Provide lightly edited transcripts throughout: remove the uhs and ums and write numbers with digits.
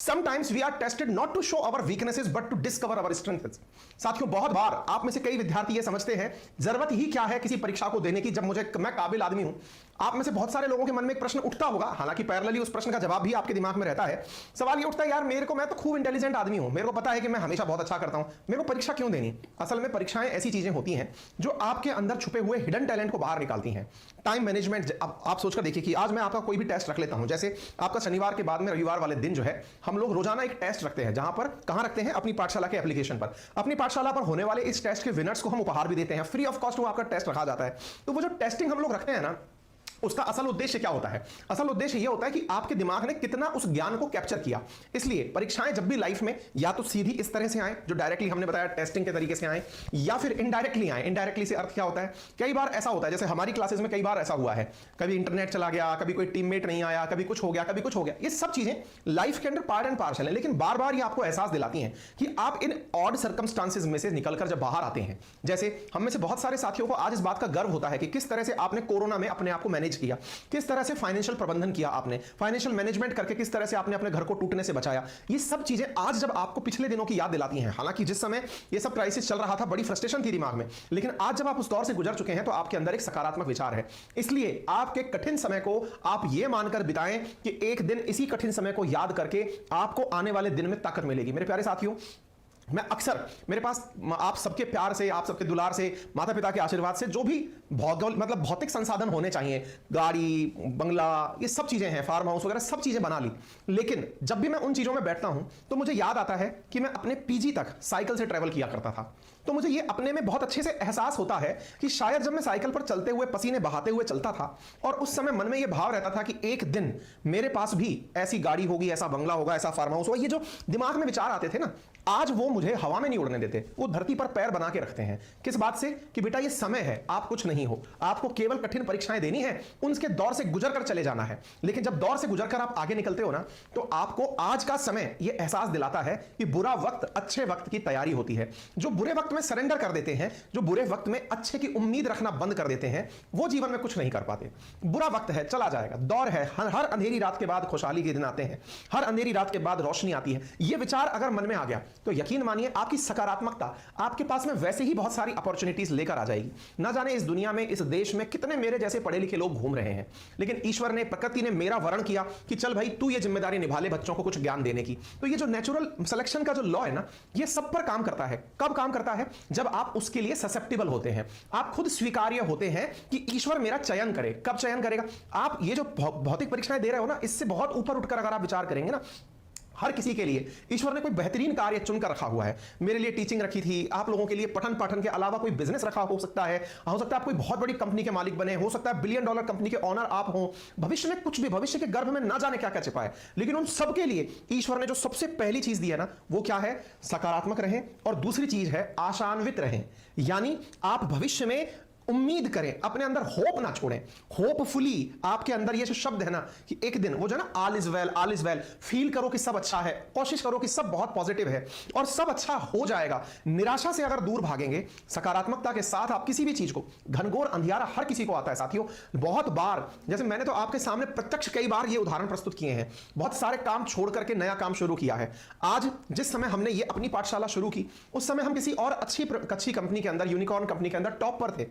Sometimes we are tested not to show our weaknesses but to discover our strengths। साथियों, बहुत बार आप में से कई विद्यार्थी ये समझते हैं जरूरत ही क्या है किसी परीक्षा को देने की, जब मैं काबिल आदमी हूं। आप में से बहुत सारे लोगों के मन में एक प्रश्न उठता होगा, हालांकि पैरेलली उस प्रश्न का जवाब भी आपके दिमाग में रहता है। सवाल ये उठता है, यार मैं तो खूब इंटेलिजेंट आदमी हूं, मेरे को पता है कि मैं हमेशा बहुत अच्छा करता हूं, मेरे को परीक्षा क्यों देनी। असल में परीक्षाएं ऐसी चीजें होती हैं जो आपके अंदर छुपे हुए हिडन टैलेंट को बाहर निकालती हैं। टाइम मैनेजमेंट, आप सोचकर देखिए कि आज मैं आपका कोई भी टेस्ट रख लेता हूं, जैसे आपका शनिवार के बाद में रविवार वाले दिन जो है हम लोग रोजाना एक टेस्ट रखते हैं, जहां पर कहां रखते हैं, अपनी पाठशाला के एप्लीकेशन पर। अपनी पाठशाला पर होने वाले इस टेस्ट के विनर्स को हम उपहार भी देते हैं, फ्री ऑफ कॉस्ट वो आपका टेस्ट रखा जाता है। तो वो जो टेस्टिंग हम लोग रखते हैं ना, उसका असल उद्देश्य क्या होता है? असल उद्देश्य यह होता है कि आपके दिमाग ने कितना उस ज्ञान को कैप्चर किया। इसलिए परीक्षाएं जब भी लाइफ में या तो सीधी इस तरह से आए जो डायरेक्टली हमने बताया टेस्टिंग के तरीके से आए, या फिर इनडायरेक्टली आए। इनडायरेक्टली से अर्थ क्या होता है? कई बार ऐसा होता है, जैसे हमारी क्लासेस में कई बार ऐसा हुआ है, कभी इंटरनेट चला गया, कभी कोई टीममेट नहीं आया, कभी कुछ हो गया, कभी कुछ हो गया। ये सब चीजें लाइफ के अंदर पार्ट एंड पार्सल है, लेकिन बार बार ये आपको एहसास दिलाती हैं कि आप इन ऑड सर्कमस्टांसेस में से निकलकर जब बाहर आते हैं। जैसे हम में से बहुत सारे साथियों को आज इस बात का गर्व होता है कि किस तरह से आपने कोरोना में अपने आप को मैनेज किया, किस तरह से फाइनेंशियल प्रबंधन किया आपने, फाइनेंशियल मैनेजमेंट करके किस तरह से आपने अपने घर को टूटने से बचाया। ये सब चीजें आज जब आपको पिछले दिनों की याद दिलाती हैं, हालांकि जिस समय ये सब क्राइसिस चल रहा था बड़ी फ्रस्ट्रेशन थी दिमाग में, लेकिन आज जब आप उस दौर से गुजर चुके हैं तो आपके अंदर एक सकारात्मक विचार है। इसलिए आपके कठिन समय को आप ये मानकर बिताएं कि एक दिन इसी कठिन समय को याद करके आपको आने वाले दिन में ताकत मिलेगी। मेरे प्यारे साथियों, मैं अक्सर मेरे पास आप सबके प्यार से, आप सबके दुलार से, माता पिता के आशीर्वाद से जो भी भौतिक संसाधन होने चाहिए, गाड़ी, बंगला, ये सब चीजें हैं, फार्म हाउस वगैरह सब चीजें बना ली। लेकिन जब भी मैं उन चीजों में बैठता हूं तो मुझे याद आता है कि मैं अपने पीजी तक साइकिल से ट्रेवल किया करता था। तो मुझे ये अपने में बहुत अच्छे से एहसास होता है कि शायद जब मैं साइकिल पर चलते हुए पसीने बहाते हुए चलता था और उस समय मन में यह भाव रहता था कि एक दिन मेरे पास भी ऐसी गाड़ी होगी, ऐसा बंगला होगा, ऐसा फार्म हाउस होगा, ये जो दिमाग में विचार आते थे ना, आज वो मुझे हवा में नहीं उड़ने देते, वो धरती पर पैर बना के रखते हैं। किस बात से? कि बेटा ये समय है, आप कुछ नहीं हो, आपको केवल कठिन परीक्षाएं देनी है, उनके दौर से गुजर कर चले जाना है। लेकिन जब दौर से गुजर कर आप आगे निकलते हो ना, तो आपको आज का समय ये एहसास दिलाता है कि बुरा वक्त अच्छे वक्त की तैयारी होती है। जो बुरे वक्त में सरेंडर कर देते हैं, जो बुरे वक्त में अच्छे की उम्मीद रखना बंद कर देते हैं, वो जीवन में कुछ नहीं कर पाते। बुरा वक्त है, चला जाएगा, दौर है, हर अंधेरी रात के बाद खुशहाली के दिन आते हैं, हर अंधेरी रात के बाद रोशनी आती है। ये विचार अगर मन में आ गया तो यकीन मानिए आपकी सकारात्मकता आपके पास में वैसे ही बहुत सारी अपॉर्चुनिटीज लेकर आ जाएगी। ना जाने इस दुनिया में, इस देश में कितने मेरे जैसे पढ़े लिखे लोग घूम रहे हैं, लेकिन ईश्वर ने, प्रकृति ने मेरा वर्ण किया कि चल भाई तू ये जिम्मेदारी निभा ले बच्चों को कुछ ज्ञान देने की। तो ये जो नेचुरल सिलेक्शन का जो लॉ है ना, ये सब पर काम करता है। कब काम करता है? जब आप उसके लिए ससेप्टेबल होते हैं, आप खुद स्वीकार्य होते हैं कि ईश्वर मेरा चयन करे। कब चयन करेगा? आप ये जो भौतिक परीक्षाएं दे रहे हो ना, इससे बहुत ऊपर उठकर अगर आप विचार करेंगे ना, हर किसी के लिए ईश्वर ने कोई बेहतरीन कार्य चुनकर रखा हुआ है। मेरे लिए टीचिंग रखी थी, आप लोगों के लिए पठन पाठन के अलावा कोई बिजनेस रखा हो सकता है आप कोई बहुत बड़ी कंपनी के मालिक बने, हो सकता है बिलियन डॉलर कंपनी के ओनर आप हो, भविष्य में कुछ भी, भविष्य के गर्भ में ना जाने क्या क्या छिपा है। लेकिन उन सबके लिए ईश्वर ने जो सबसे पहली चीज दी है ना, वो क्या है? सकारात्मक रहें। और दूसरी चीज है आशान्वित रहें, यानी आप भविष्य में उम्मीद करें, अपने अंदर होप ना छोड़ें। होपफुली आपके अंदर ये जो शब्द है ना कि एक दिन, वो जो ना all is well, all is well, feel करो कि सब अच्छा है, कोशिश करो कि सब बहुत पॉजिटिव है और सब अच्छा हो जाएगा। निराशा से अगर दूर भागेंगे, सकारात्मकता के साथ आप किसी भी चीज को, घनघोर अंधियारा हर किसी को आता है साथियों। बहुत बार, जैसे मैंने तो आपके सामने प्रत्यक्ष कई बार ये उदाहरण प्रस्तुत किए हैं, बहुत सारे काम छोड़ करके नया काम शुरू किया है। आज जिस समय हमने ये अपनी पाठशाला शुरू की, उस समय हम किसी और अच्छी कंपनी के अंदर, यूनिकॉर्न कंपनी के अंदर टॉप पर थे,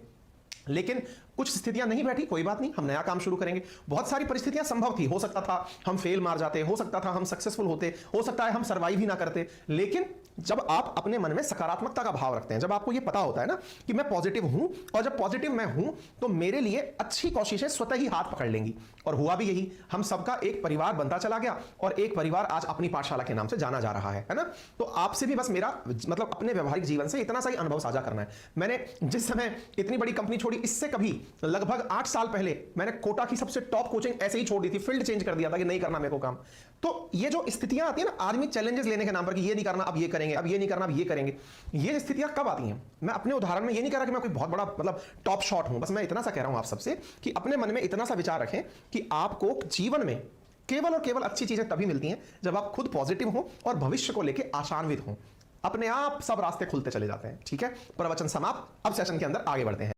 लेकिन कुछ स्थितियां नहीं बैठी। कोई बात नहीं, हम नया काम शुरू करेंगे। बहुत सारी परिस्थितियां संभव थी, हो सकता था हम फेल मार जाते, हो सकता था हम सक्सेसफुल होते, हो सकता है हम सर्वाइव ही ना करते। लेकिन जब आप अपने मन में सकारात्मकता का भाव रखते हैं, जब आपको यह पता होता है ना कि मैं पॉजिटिव हूं, और जब पॉजिटिव मैं हूं तो मेरे लिए अच्छी कोशिशें स्वतः ही हाथ पकड़ लेंगी। और हुआ भी यही, हम सबका एक परिवार बनता चला गया और एक परिवार आज अपनी पाठशाला के नाम से जाना जा रहा है ना। तो आपसे भी बस मेरा मतलब अपने व्यवहारिक जीवन से इतना सा ही अनुभव साझा करना है। मैंने जिस समय इतनी बड़ी कंपनी छोड़ी, इससे कभी लगभग 8 साल पहले मैंने कोटा की सबसे टॉप कोचिंग ऐसे ही छोड़ दी थी, फील्ड चेंज कर दिया था कि नहीं करना मेरे को काम। तो ये जो स्थितियां आती है ना, आदमी चैलेंजेस लेने के नाम पर कि ये नहीं करना अब ये करेंगे, अब ये नहीं करना अब ये करेंगे, ये स्थितियां कब आती हैं? मैं अपने उदाहरण में ये नहीं कह रहा कि मैं कोई बहुत बड़ा मतलब टॉप शॉट हूं, बस मैं इतना सा कह रहा हूं आप सबसे कि अपने मन में इतना सा विचार रखें कि आपको जीवन में केवल और केवल अच्छी चीजें तभी मिलती हैं जब आप खुद पॉजिटिव हो और भविष्य को लेकर आशान्वित हो। अपने आप सब रास्ते खुलते चले जाते हैं। ठीक है, प्रवचन समाप्त। अब सेशन के अंदर आगे बढ़ते हैं।